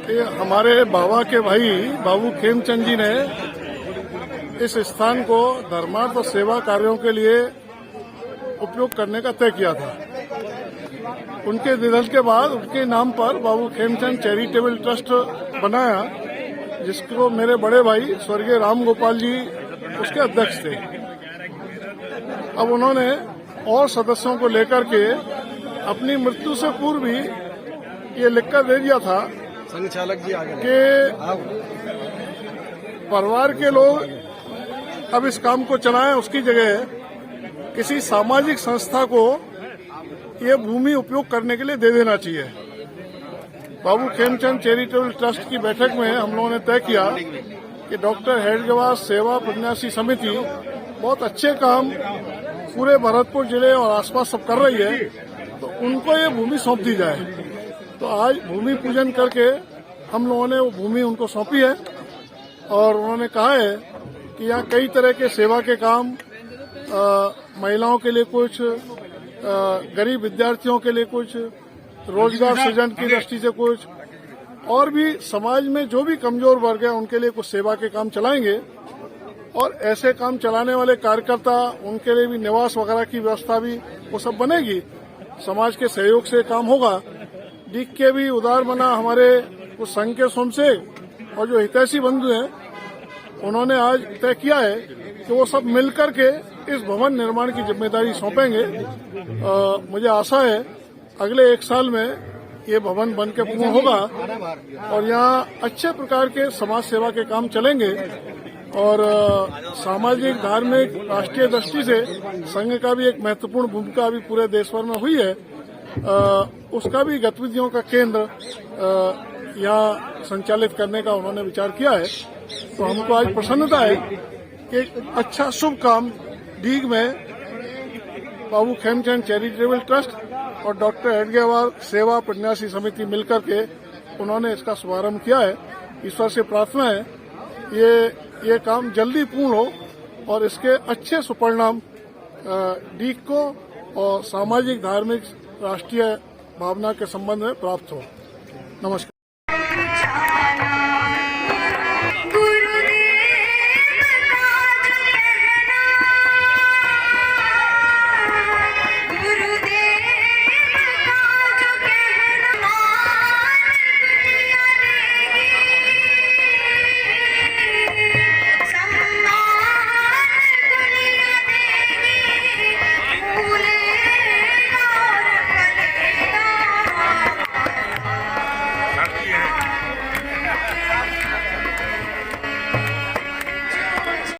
ये हमारे बाबा के भाई बाबू खेमचंद जी ने इस स्थान को धर्मार्थ और सेवा कार्यों के लिए उपयोग करने का तय किया था। उनके निधन के बाद उनके नाम पर बाबू खेमचंद चैरिटेबल ट्रस्ट बनाया, जिसको मेरे बड़े भाई स्वर्गीय राम गोपाल जी उसके अध्यक्ष थे। अब उन्होंने और सदस्यों को लेकर के अपनी मृत्यु से पूर्व ही ये लिखकर दे दिया था संचालक जी आगे कि परिवार के लोग अब इस काम को चलाएं, उसकी जगह किसी सामाजिक संस्था को ये भूमि उपयोग करने के लिए दे देना चाहिए। बाबू खेमचंद चैरिटेबल ट्रस्ट की बैठक में हम लोगों ने तय किया कि डॉक्टर हेडगेवार सेवा प्रन्यासी समिति बहुत अच्छे काम पूरे भरतपुर जिले और आसपास सब कर रही है, तो उनको ये भूमि सौंप दी जाए। तो आज भूमि पूजन करके हम लोगों ने वो भूमि उनको सौंपी है और उन्होंने कहा है कि यहाँ कई तरह के सेवा के काम, महिलाओं के लिए कुछ, गरीब विद्यार्थियों के लिए कुछ, रोजगार सृजन की दृष्टि से कुछ, और भी समाज में जो भी कमजोर वर्ग है उनके लिए कुछ सेवा के काम चलाएंगे। और ऐसे काम चलाने वाले कार्यकर्ता, उनके लिए भी निवास वगैरह की व्यवस्था भी वो सब बनेगी। समाज के सहयोग से काम होगा। डीक के भी उदार मना हमारे उस संघ के सोमसेख और जो हितैषी बंधु हैं, उन्होंने आज तय किया है कि वो सब मिलकर के इस भवन निर्माण की जिम्मेदारी सौंपेंगे। मुझे आशा है अगले 1 साल में ये भवन बन के पूर्ण होगा और यहाँ अच्छे प्रकार के समाज सेवा के काम चलेंगे। और सामाजिक, धार्मिक, राष्ट्रीय दृष्टि से संघ का भी एक महत्वपूर्ण भूमिका अभी पूरे देश भर में हुई है। उसका भी गतिविधियों का केंद्र यहाँ संचालित करने का उन्होंने विचार किया है। तो हमको आज प्रसन्नता है कि एक अच्छा शुभ काम डीग में बाबू खेमचंद चैरिटेबल ट्रस्ट और डॉक्टर हेडगेवार सेवा प्रन्यासी समिति मिलकर के उन्होंने इसका शुभारंभ किया है। ईश्वर से प्रार्थना है ये काम जल्दी पूर्ण हो और इसके अच्छे सुपरिणाम डीग को और सामाजिक, धार्मिक, राष्ट्रीय भावना के संबंध में प्राप्त हो। नमस्कार।